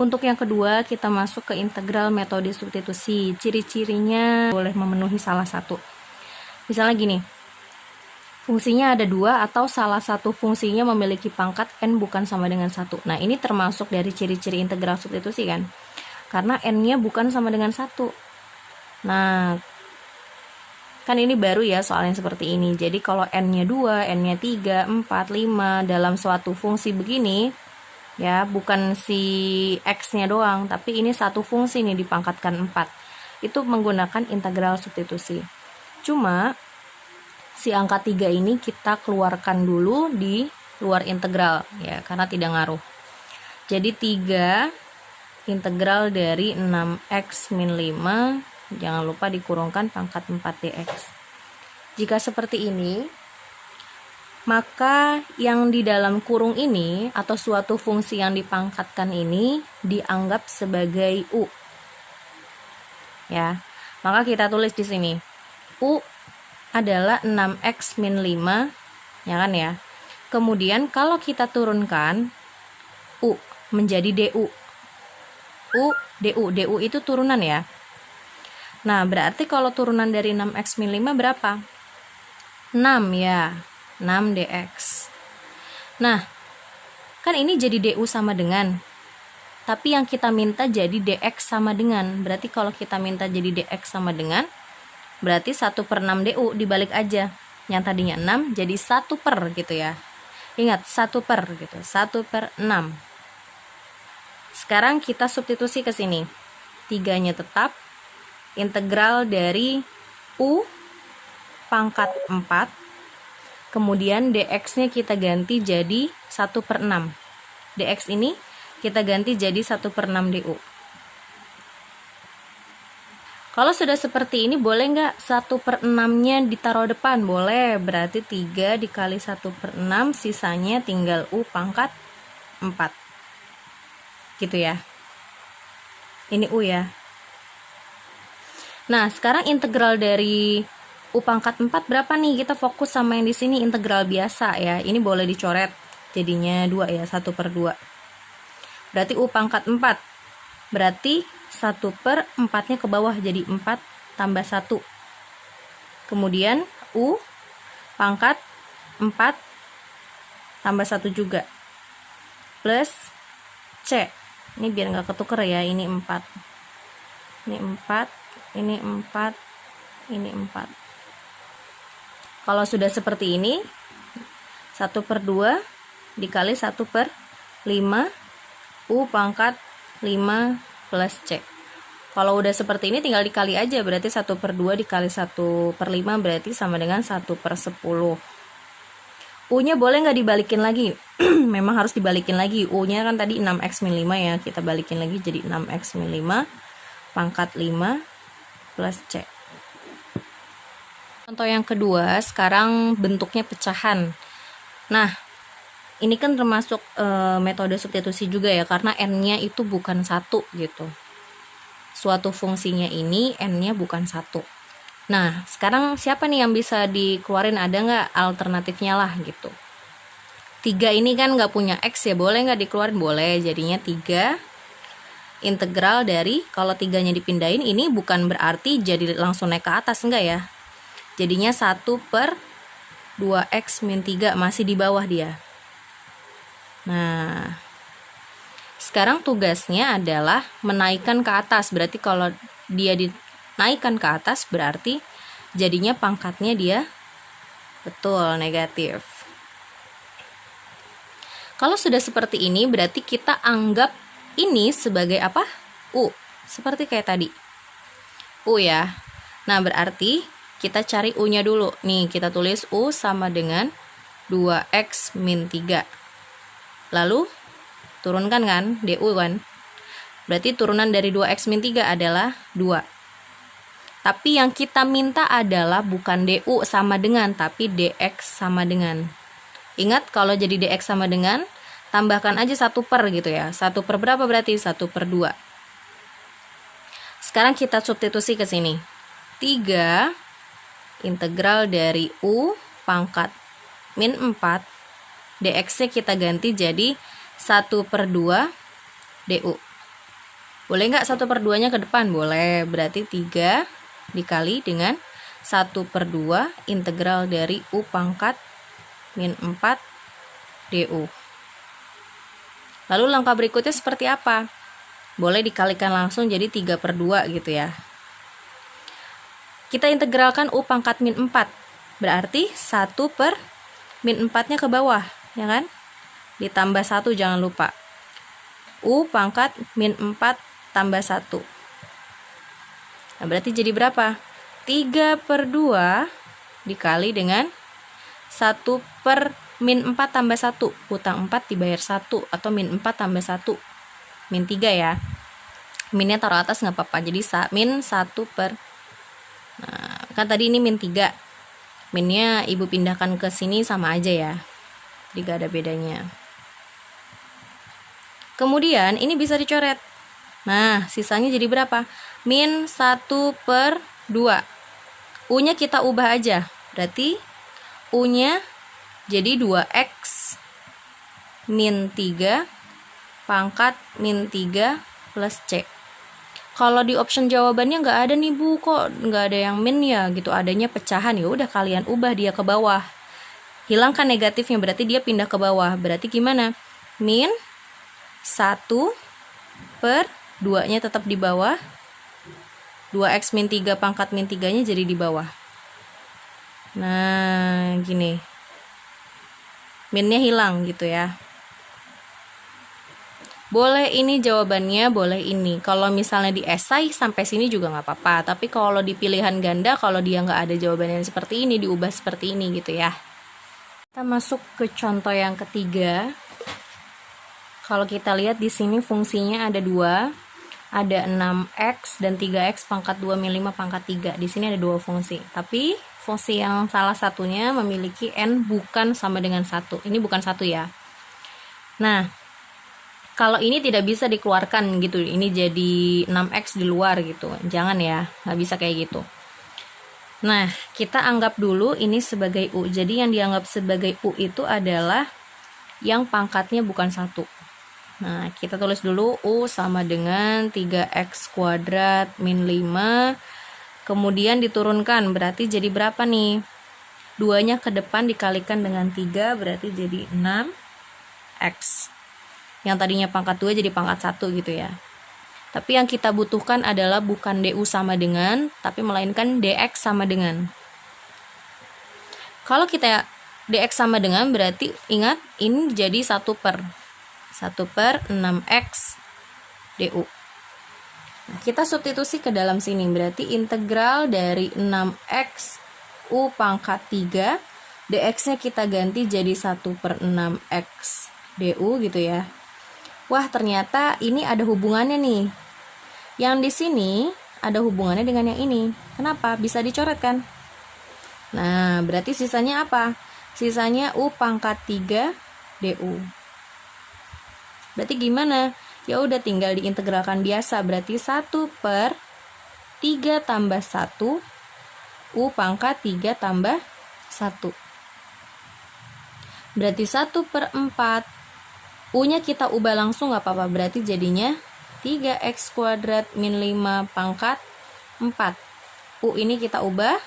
Untuk yang kedua, kita masuk ke integral metode substitusi. Ciri-cirinya boleh memenuhi salah satu. Misalnya gini, fungsinya ada dua atau salah satu fungsinya memiliki pangkat n bukan sama dengan 1. Nah, ini termasuk dari ciri-ciri integral substitusi kan? Karena n-nya bukan sama dengan 1. Nah, kan ini baru ya soalnya seperti ini. Jadi kalau n-nya 2, n-nya 3, 4, 5 dalam suatu fungsi begini, ya bukan si x-nya doang, tapi ini satu fungsi nih dipangkatkan 4. Itu menggunakan integral substitusi. Cuma si angka 3 ini kita keluarkan dulu di luar integral ya, karena tidak ngaruh. Jadi 3 integral dari 6x min 5, jangan lupa dikurungkan pangkat 4 dx. Jika seperti ini, maka yang di dalam kurung ini atau suatu fungsi yang dipangkatkan ini dianggap sebagai u. Ya. Maka kita tulis di sini. U adalah 6x min 5, ya kan ya. Kemudian kalau kita turunkan u menjadi du. Du itu turunan ya. Nah, berarti kalau turunan dari 6x min 5 berapa? 6 ya. 6 dx. Nah, kan ini jadi du sama dengan, tapi yang kita minta jadi dx sama dengan. Berarti kalau kita minta jadi dx sama dengan, berarti 1/6 du dibalik aja. Yang tadinya 6 jadi 1/, gitu ya. Ingat, 1/, gitu. 1/6. Sekarang kita substitusi ke sini. 3-nya tetap. Integral dari u pangkat 4. Kemudian dx-nya kita ganti jadi 1/6. Dx ini kita ganti jadi 1/6 du. Kalau sudah seperti ini, boleh nggak 1/6-nya ditaruh depan? Boleh, berarti 3 dikali 1/6, sisanya tinggal u pangkat 4. Gitu ya. Ini u ya. Nah, sekarang integral dari u pangkat 4 berapa nih? Kita fokus sama yang di sini, integral biasa ya. Ini boleh dicoret. Jadinya 2 ya, 1/2. Berarti u pangkat 4. Berarti 1/4-nya ke bawah jadi 4 tambah 1. Kemudian u pangkat 4 tambah 1 juga. Plus c. Ini biar nggak ketuker ya, ini 4. Ini 4, ini 4, ini 4. Kalau sudah seperti ini, 1/2 dikali 1/5, u pangkat 5 plus c. Kalau udah seperti ini tinggal dikali aja, berarti 1/2 dikali 1/5 berarti sama dengan 1/10. U-nya boleh nggak dibalikin lagi? Memang harus dibalikin lagi. U-nya kan tadi 6x min 5 ya, kita balikin lagi jadi 6x min 5 pangkat 5 plus c. Contoh yang kedua, sekarang bentuknya pecahan. Nah, ini kan termasuk metode substitusi juga ya, karena n-nya itu bukan 1 gitu. Suatu fungsinya ini n-nya bukan 1. Nah, sekarang siapa nih yang bisa dikeluarin? Ada nggak alternatifnya lah gitu. 3 ini kan nggak punya x ya, boleh nggak dikeluarin? Boleh, jadinya 3 integral dari, kalau 3-nya dipindahin, ini bukan berarti jadi langsung naik ke atas, enggak ya. Jadinya 1/2x min 3, masih di bawah dia. Nah, sekarang tugasnya adalah menaikkan ke atas. Berarti kalau dia dinaikkan ke atas, berarti jadinya pangkatnya dia betul negatif. Kalau sudah seperti ini, berarti kita anggap ini sebagai apa? U. Seperti kayak tadi. U ya. Nah, berarti kita cari u-nya dulu. Nih, kita tulis u sama dengan 2x min 3. Lalu, turunkan kan, du kan. Berarti turunan dari 2x min 3 adalah 2. Tapi yang kita minta adalah bukan du sama dengan, tapi dx sama dengan. Ingat, kalau jadi dx sama dengan, tambahkan aja 1/, gitu ya. 1/, berapa berarti? 1/2. Sekarang kita substitusi ke sini. 3 integral dari u pangkat min 4, dx-nya kita ganti jadi 1/2 du. Boleh nggak 1/2-nya ke depan? Boleh. Berarti 3 dikali dengan 1/2 integral dari U pangkat min 4 du. Lalu langkah berikutnya seperti apa? Boleh dikalikan langsung jadi 3/2 gitu ya. Kita integralkan U pangkat min 4. Berarti 1 per min 4-nya ke bawah, ya kan? Ditambah 1 jangan lupa. U pangkat min 4 tambah 1. Nah, berarti jadi berapa? 3/2 dikali dengan 1 per min 4 tambah 1. Utang 4 dibayar 1 atau min 4 tambah 1. Min 3 ya. Minnya taruh atas nggak apa-apa. Jadi min 1 per. Nah, kan tadi ini min 3. Minnya ibu pindahkan ke sini sama aja ya. Jadi gak ada bedanya. Kemudian ini bisa dicoret. Nah, sisanya jadi berapa? Min 1/2. U-nya kita ubah aja. Berarti U-nya jadi 2x min 3 pangkat min 3 plus C. Kalau di option jawabannya nggak ada nih Bu, kok nggak ada yang min ya gitu, adanya pecahan. Ya udah kalian ubah dia ke bawah. Hilangkan negatifnya, berarti dia pindah ke bawah. Berarti gimana? Min 1/2-nya tetap di bawah. 2x min 3 pangkat min 3-nya jadi di bawah. Nah, gini. Minnya hilang gitu ya. Boleh ini jawabannya, boleh ini. Kalau misalnya di esai sampai sini juga nggak apa-apa. Tapi kalau di pilihan ganda, kalau dia nggak ada jawabannya seperti ini, diubah seperti ini gitu ya. Kita masuk ke contoh yang ketiga. Kalau kita lihat di sini fungsinya ada 2. Ada 6x dan 3x pangkat 2 min 5 pangkat 3. Di sini ada 2 fungsi. Tapi fungsi yang salah satunya memiliki n bukan sama dengan 1. Ini bukan 1 ya. Nah, kalau ini tidak bisa dikeluarkan gitu, ini jadi 6x di luar gitu. Jangan ya, nggak bisa kayak gitu. Nah, kita anggap dulu ini sebagai U. Jadi yang dianggap sebagai U itu adalah yang pangkatnya bukan 1. Nah, kita tulis dulu U sama dengan 3x kuadrat min 5. Kemudian diturunkan, berarti jadi berapa nih? 2-nya ke depan dikalikan dengan 3, berarti jadi 6x. Yang tadinya pangkat 2 jadi pangkat 1 gitu ya. Tapi yang kita butuhkan adalah bukan DU sama dengan, tapi melainkan DX sama dengan. Kalau kita DX sama dengan, berarti ingat ini jadi 1 per 6x DU. Nah, kita substitusi ke dalam sini, berarti integral dari 6x U pangkat 3, DX-nya kita ganti jadi 1 per 6x DU gitu ya. Wah, ternyata ini ada hubungannya nih. Yang di sini ada hubungannya dengan yang ini. Kenapa? Bisa dicoret kan? Nah, berarti sisanya apa? Sisanya U pangkat 3 DU. Berarti gimana? Ya udah tinggal diintegralkan biasa. Berarti 1 per 3 tambah 1 U pangkat 3 tambah 1. Berarti 1 per 4. U-nya kita ubah langsung nggak apa-apa, berarti jadinya 3x kuadrat min 5 pangkat 4. U ini kita ubah,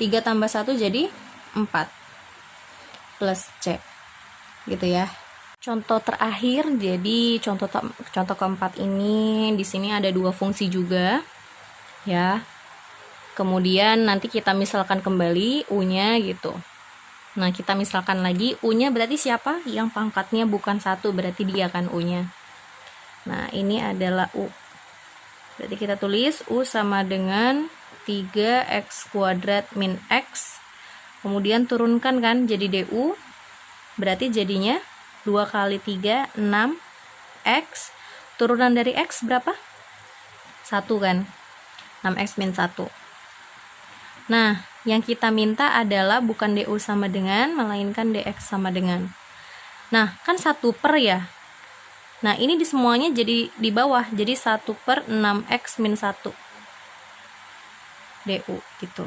3 tambah 1 jadi 4 plus C gitu ya. Contoh terakhir, jadi contoh keempat ini di sini ada 2 fungsi juga ya. Kemudian nanti kita misalkan kembali U-nya gitu. Nah, kita misalkan lagi U-nya berarti siapa? Yang pangkatnya bukan 1, berarti dia kan U-nya. Nah, ini adalah U. Berarti kita tulis U sama dengan 3x kuadrat min x. Kemudian turunkan kan jadi DU. Berarti jadinya 2 kali 3, 6x. Turunan dari x berapa? 1 kan? 6x min 1. Nah, yang kita minta adalah bukan DU sama dengan, melainkan DX sama dengan. Nah, kan 1 per ya. Nah, ini di semuanya jadi di bawah. Jadi 1 per 6x min 1 DU gitu.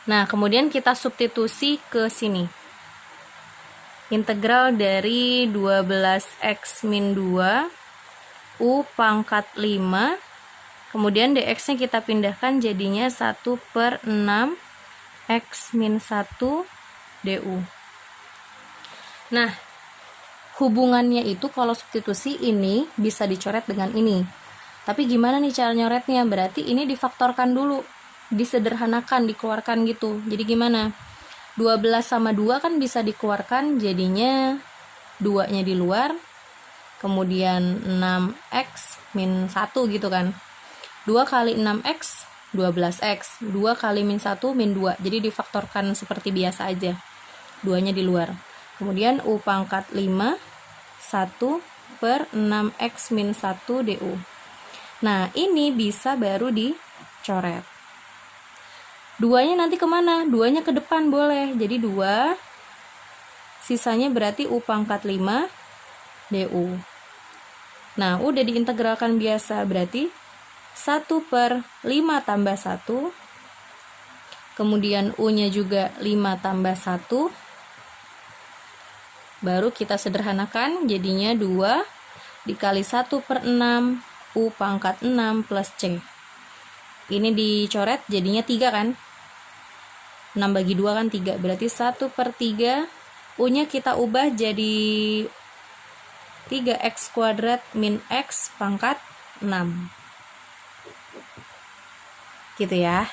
Nah, kemudian kita substitusi ke sini. Integral dari 12x min 2 U pangkat 5, kemudian dx-nya kita pindahkan jadinya 1/6 X min 1 du. Nah, hubungannya itu kalau substitusi ini bisa dicoret dengan ini. Tapi gimana nih cara nyoretnya? Berarti ini difaktorkan dulu, disederhanakan, dikeluarkan gitu. Jadi gimana? 12 sama 2 kan bisa dikeluarkan, jadinya 2-nya di luar, kemudian 6x min 1 gitu kan. 2 kali 6x, 12x. 2 kali min 1, min 2. Jadi difaktorkan seperti biasa aja. 2-nya di luar. Kemudian U pangkat 5, 1/6x min 1 du. Nah, ini bisa baru dicoret. 2-nya nanti kemana? 2-nya ke depan boleh. Jadi 2, sisanya berarti U pangkat 5 du. Nah, udah diintegralkan biasa, berarti 1/5 tambah 1, kemudian U-nya juga 5 tambah 1, baru kita sederhanakan, jadinya 2 dikali 1/6 U pangkat 6 plus C. Ini dicoret jadinya 3 kan? 6 bagi 2 kan 3, berarti 1/3. U-nya kita ubah jadi 3x kuadrat min x pangkat 6. Gitu ya.